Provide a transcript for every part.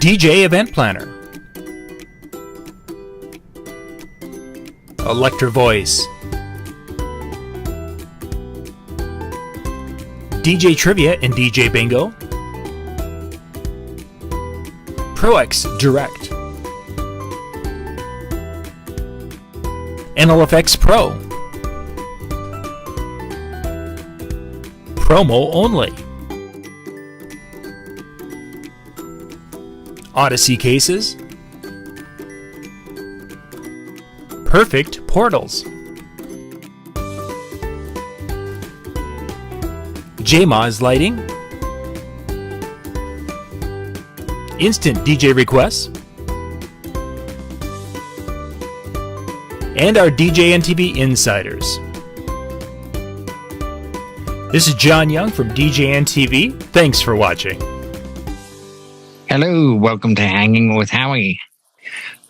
DJ Event Planner, Electra Voice, DJ Trivia and DJ Bingo, ProX Direct, NLFX Pro, Promo Only, Odyssey Cases, Perfect Portals, JMOZ Lighting, Instant DJ Requests, and our DJNTV Insiders. This is John Young from DJNTV. Thanks for watching. Hello, welcome to Hanging with Howie.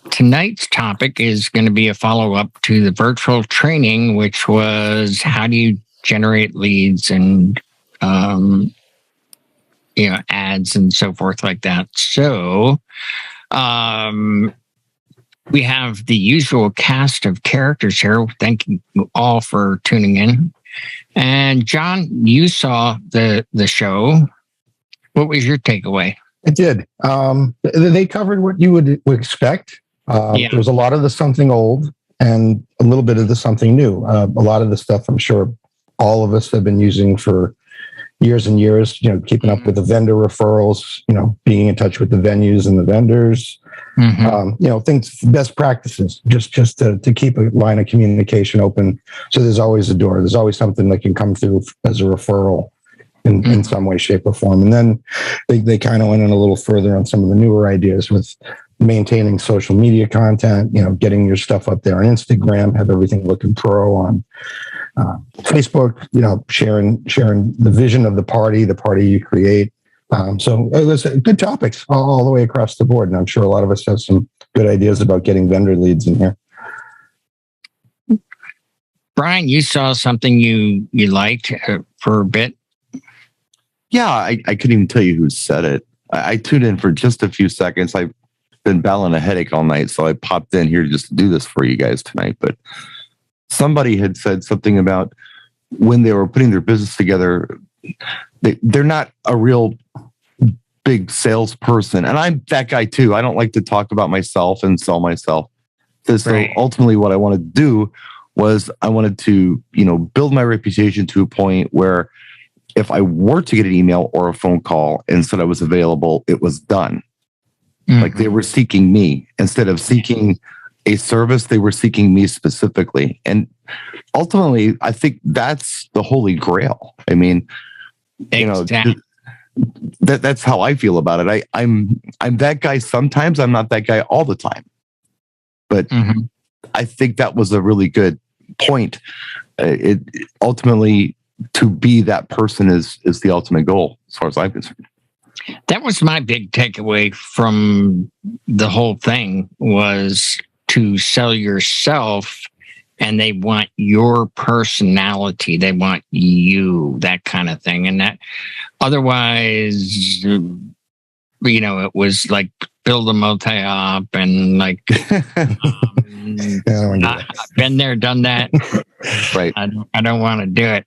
Tonight's topic is going to be a follow-up to the virtual training, which was how do you generate leads and ads and so forth like that. So we have the usual cast of characters here. Thank you all for tuning in. And John, you saw the show. What was your takeaway? I did. They covered what you would expect. There was a lot of the something old and a little bit of the something new. A lot of the stuff I'm sure all of us have been using for years and years, keeping up with the vendor referrals, being in touch with the venues and the vendors, things, best practices, just to keep a line of communication open. So there's always a door. There's always something that can come through as a referral in some way, shape, or form. And then they kind of went in a little further on some of the newer ideas with maintaining social media content, getting your stuff up there on Instagram, have everything looking pro on Facebook, sharing the vision of the party you create. So it was good topics all the way across the board. And I'm sure a lot of us have some good ideas about getting vendor leads in here. Brian, you saw something you liked for a bit. Yeah, I couldn't even tell you who said it. I tuned in for just a few seconds. I've been battling a headache all night, so I popped in here just to do this for you guys tonight. But somebody had said something about when they were putting their business together, they're not a real big salesperson. And I'm that guy too. I don't like to talk about myself and sell myself. So ultimately what I wanted to do was I wanted to, build my reputation to a point where if I were to get an email or a phone call and said I was available, it was done. Mm-hmm. Like they were seeking me instead of seeking a service. They were seeking me specifically. And ultimately, I think that's the holy grail. I mean, that's how I feel about it. I'm that guy sometimes. I'm not that guy all the time. But I think that was a really good point. It ultimately, to be that person is the ultimate goal, as far as I'm concerned. That was my big takeaway from the whole thing, was to sell yourself, and they want your personality. They want you, that kind of thing. And that otherwise, it was like build a multi-op and like, I've been there, done that. Right. I don't want to do it.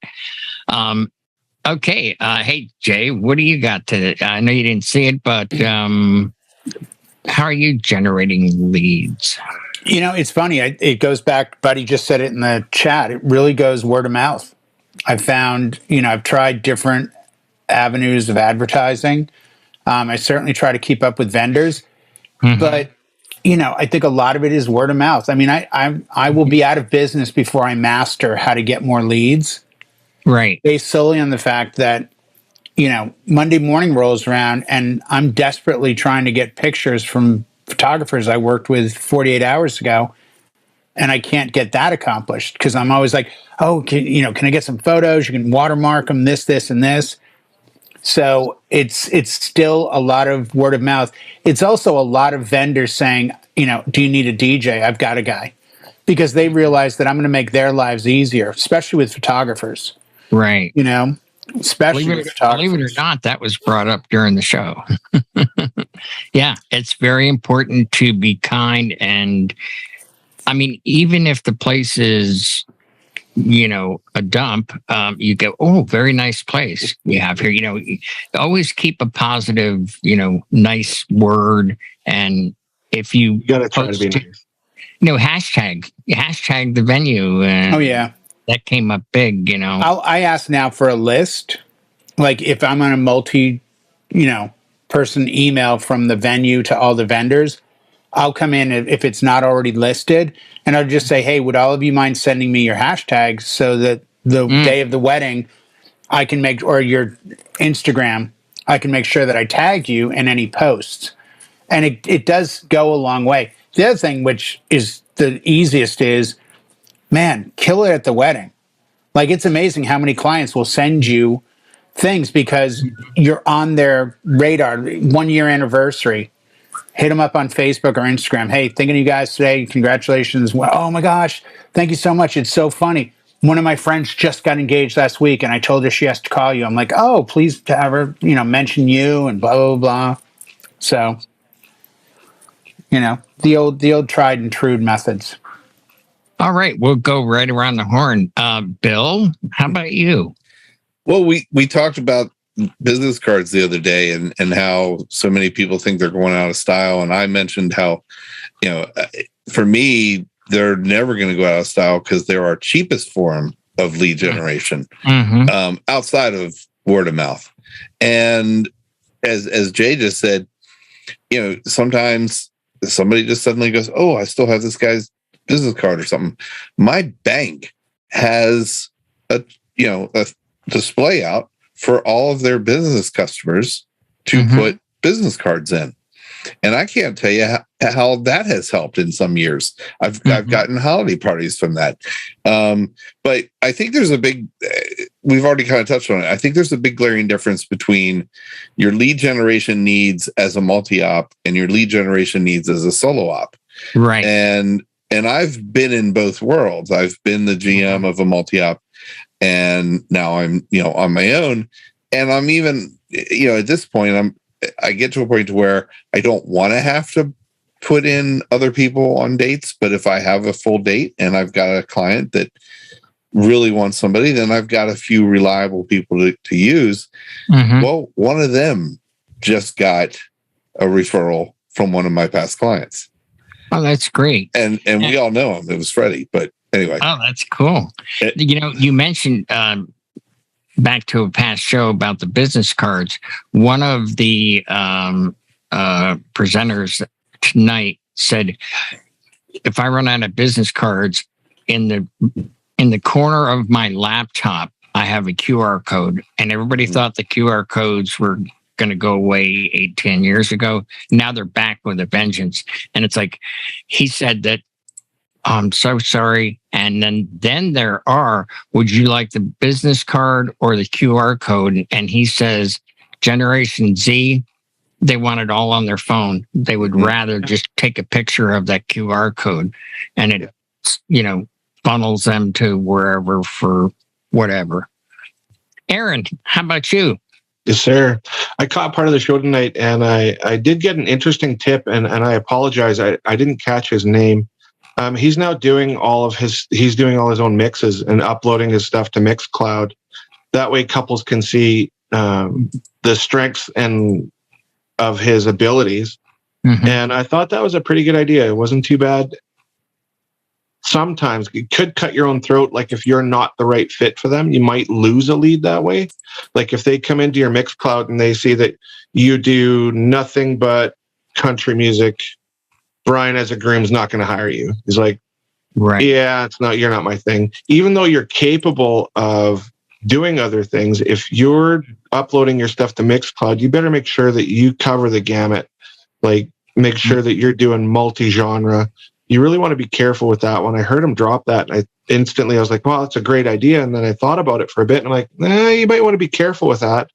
Okay. Hey, Jay, what do you got to? I know you didn't see it, but how are you generating leads? It's funny. It goes back, Buddy just said it in the chat. It really goes word of mouth. I've found, I've tried different avenues of advertising. I certainly try to keep up with vendors, but I think a lot of it is word of mouth. I mean, I will be out of business before I master how to get more leads. Right. Based solely on the fact that, Monday morning rolls around and I'm desperately trying to get pictures from photographers I worked with 48 hours ago, and I can't get that accomplished because I'm always like, oh, can I get some photos? You can watermark them, this, and this. So it's still a lot of word of mouth. It's also a lot of vendors saying, do you need a DJ? I've got a guy. Because they realize that I'm going to make their lives easier, especially with photographers. Right. Especially with photographers. Believe it or not, that was brought up during the show. Yeah, it's very important to be kind. And I mean, even if the place is, a dump, you go, oh, very nice place you have here. Always keep a positive, nice word. And if you got to try to be nice. Hashtag the venue. Oh yeah, that came up big. I ask now for a list. Like if I'm on a multi, person email from the venue to all the vendors, I'll come in if it's not already listed, and I'll just say, hey, would all of you mind sending me your hashtags so that the day of the wedding, I can make, or your Instagram, I can make sure that I tag you in any posts. And it does go a long way. The other thing, which is the easiest, is, man, kill it at the wedding. Like, it's amazing how many clients will send you things because you're on their radar. 1 year anniversary. Hit them up on Facebook or Instagram. Hey, thinking of you guys today. Congratulations. Oh my gosh. Thank you so much. It's so funny. One of my friends just got engaged last week and I told her she has to call you. I'm like, oh, please have her, mention you and blah, blah, blah. So, the old tried and true methods. All right. We'll go right around the horn. Bill, how about you? Well, we talked about business cards the other day and how so many people think they're going out of style. And I mentioned how, for me, they're never going to go out of style because they're our cheapest form of lead generation outside of word of mouth. And as Jay just said, sometimes somebody just suddenly goes, oh, I still have this guy's business card or something. My bank has a display out for all of their business customers to put business cards in. And I can't tell you how that has helped in some years. I've gotten holiday parties from that. But I think there's we've already kind of touched on it. I think there's a big glaring difference between your lead generation needs as a multi-op and your lead generation needs as a solo op. Right. And I've been in both worlds. I've been the GM of a multi-op, and now I'm, on my own. And I'm even, at this point, I get to a point to where I don't want to have to put in other people on dates. But if I have a full date and I've got a client that really wants somebody, then I've got a few reliable people to use. Well, one of them just got a referral from one of my past clients. Oh, that's great. And we all know him. It was Freddie, but anyway. Oh, that's cool. You mentioned back to a past show about the business cards. One of the presenters tonight said, if I run out of business cards, in the corner of my laptop, I have a QR code. And everybody thought the QR codes were going to go away 8-10 years ago. Now they're back with a vengeance. And it's like, he said that, I'm so sorry. And then there are, would you like the business card or the QR code? And he says, Generation Z, they want it all on their phone. They would rather just take a picture of that QR code and it, funnels them to wherever for whatever. Aaron, how about you? Yes, sir. I caught part of the show tonight and I did get an interesting tip and I apologize. I didn't catch his name. He's now doing he's doing all his own mixes and uploading his stuff to Mixcloud. That way couples can see the strengths of his abilities. And I thought that was a pretty good idea. It wasn't too bad. Sometimes it could cut your own throat. Like if you're not the right fit for them, you might lose a lead that way. Like if they come into your Mixcloud and they see that you do nothing but country music, Brian as a groom's not going to hire you. He's like, right. Yeah, you're not my thing. Even though you're capable of doing other things, if you're uploading your stuff to Mixcloud, you better make sure that you cover the gamut. Like make sure that you're doing multi-genre. You really want to be careful with that. When I heard him drop that, I was like, wow, that's a great idea. And then I thought about it for a bit and I'm like, you might want to be careful with that.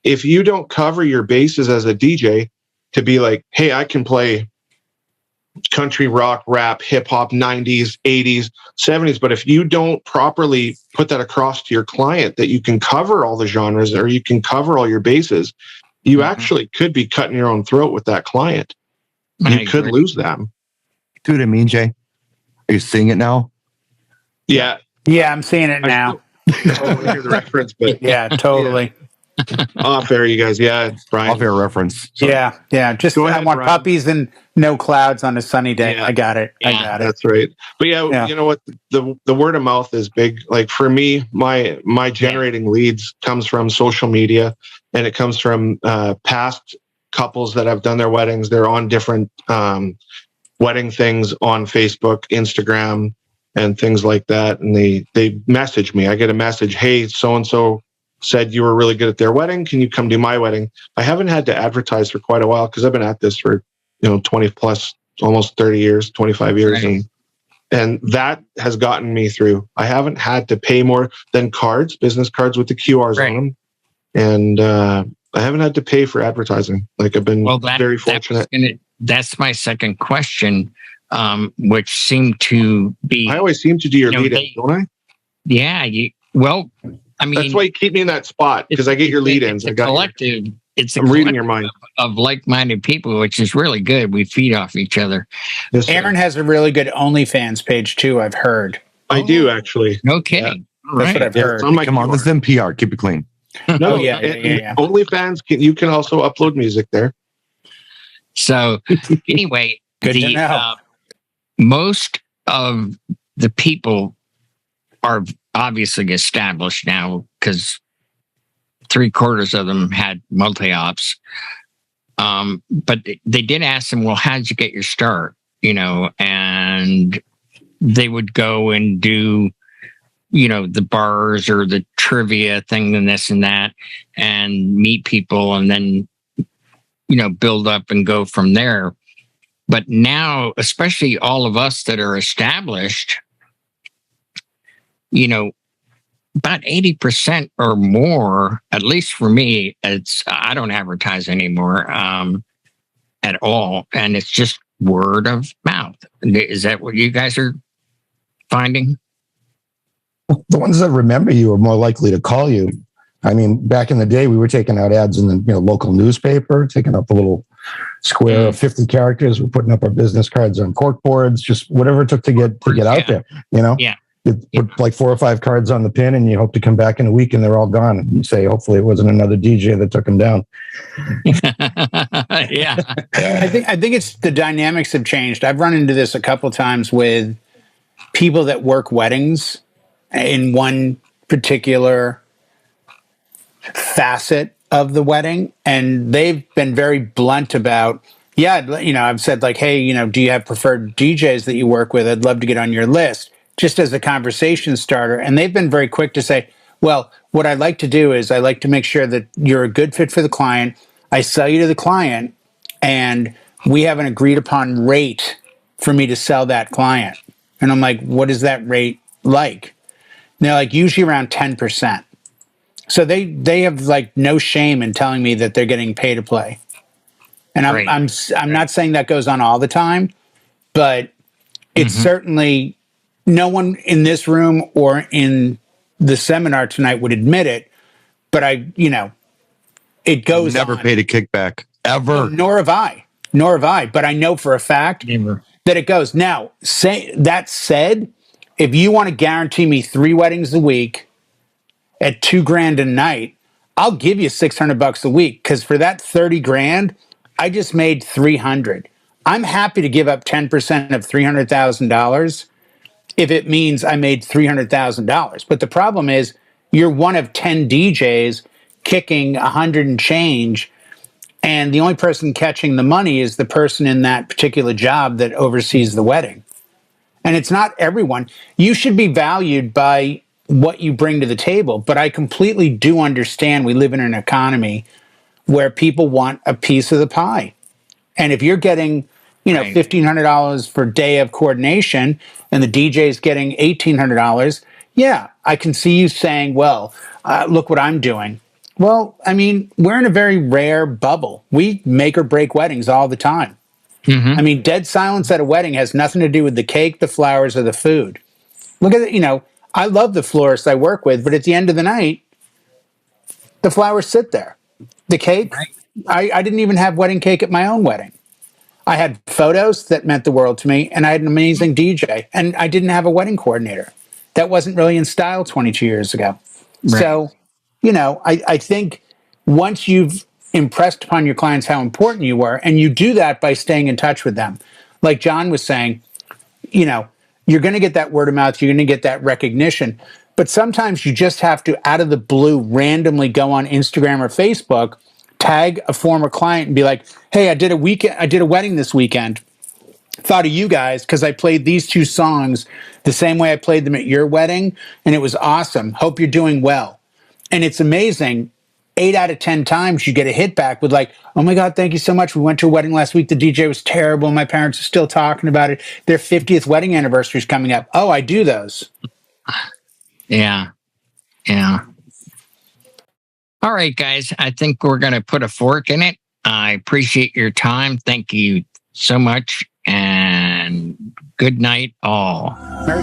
If you don't cover your bases as a DJ to be like, hey, I can play country, rock, rap, hip hop, 90s, 80s, 70s. But if you don't properly put that across to your client that you can cover all the genres or you can cover all your bases, you actually could be cutting your own throat with that client. You could lose them. Dude, I mean, Jay, are you seeing it now? Yeah. Yeah, I'm seeing it now. I don't hear the reference, but Yeah, totally. off air, you guys. Yeah, Brian. Off air reference. So, Yeah. Just go ahead, I want Brian. puppies and no clouds on a sunny day. Yeah. I got it. Yeah, I got it. That's right. But yeah, you know what? The word of mouth is big. Like for me, my generating leads comes from social media, and it comes from past couples that have done their weddings. They're on different wedding things on Facebook, Instagram, and things like that. And they message me. I get a message, hey, so and so said you were really good at their wedding. Can you come do my wedding? I haven't had to advertise for quite a while because I've been at this for 20 plus, almost 30 years, 25 years. Right. And that has gotten me through. I haven't had to pay more than cards, business cards with the QRs on them. And I haven't had to pay for advertising. Like I've been very fortunate. That's my second question, which seemed to be... I always seem to do your lead-ins, don't I? Yeah. I mean... That's why you keep me in that spot, because I get your lead-ins. It's a collective... I'm reading your mind. Of like-minded people, which is really good. We feed off each other. Yes, Aaron has a really good OnlyFans page too, I've heard. I do, actually. No kidding. Yeah. That's what I've heard. Come on, this is NPR. Keep it clean. No, yeah. OnlyFans, you can also upload music there. So anyway, good to know. Most of the people are obviously established now because 3/4 of them had multi-ops. But they did ask them, well, how'd you get your start? And they would go and do, the bars or the trivia thing and this and that and meet people and then, build up and go from there. But now, especially all of us that are established, about 80% or more, at least for me, I don't advertise anymore at all. And it's just word of mouth. Is that what you guys are finding? The ones that remember you are more likely to call you. I mean, back in the day, we were taking out ads in the local newspaper, taking up a little square of 50 characters. We're putting up our business cards on cork boards, just whatever it took to get out there. Yeah. You put like 4 or 5 cards on the pin, and you hope to come back in a week, and they're all gone. And you say, hopefully, it wasn't another DJ that took them down. Yeah. I think it's the dynamics have changed. I've run into this a couple times with people that work weddings in one particular facet of the wedding, and they've been very blunt about, I've said like, hey, do you have preferred DJs that you work with? I'd love to get on your list, just as a conversation starter. And they've been very quick to say, well, what I like to do is I like to make sure that you're a good fit for the client. I sell you to the client, and we have an agreed upon rate for me to sell that client. And I'm like, what is that rate like? And they're like, usually around 10%. So they have like no shame in telling me that they're getting pay to play. And I'm not saying that goes on all the time, but it's certainly, no one in this room or in the seminar tonight would admit it, but it goes Never on. paid a kickback ever. Nor have I. But I know for a fact that it goes. Now, that said, if you want to guarantee me 3 weddings a week at $2,000 a night, I'll give you $600 a week, because for that $30,000, I just made $300. I'm happy to give up 10% of $300,000 if it means I made $300,000. But the problem is, you're one of 10 DJs kicking 100 and change, and the only person catching the money is the person in that particular job that oversees the wedding. And it's not everyone. You should be valued by what you bring to the table. But I completely do understand we live in an economy where people want a piece of the pie. And if you're getting, $1,500 for a day of coordination and the DJ is getting $1,800, yeah, I can see you saying, well, look what I'm doing. Well, I mean, we're in a very rare bubble. We make or break weddings all the time. I mean, dead silence at a wedding has nothing to do with the cake, the flowers, or the food. Look at it, I love the florists I work with, but at the end of the night, the flowers sit there. The cake, I didn't even have wedding cake at my own wedding. I had photos that meant the world to me, and I had an amazing DJ, and I didn't have a wedding coordinator. That wasn't really in style 22 years ago. Right. So, I think once you've impressed upon your clients how important you were, and you do that by staying in touch with them, like John was saying, you're going to get that word of mouth, you're going to get that recognition. But sometimes you just have to, out of the blue, randomly go on Instagram or Facebook, tag a former client and be like, hey, I did a wedding this weekend. Thought of you guys because I played these 2 songs the same way I played them at your wedding, and it was awesome. Hope you're doing well. And it's amazing. 8 out of 10 times you get a hit back with like, oh my God, thank you so much. We went to a wedding last week. The DJ was terrible. My parents are still talking about it. Their 50th wedding anniversary is coming up. Oh, I do those. Yeah. All right, guys. I think we're going to put a fork in it. I appreciate your time. Thank you so much. And good night, all. Merry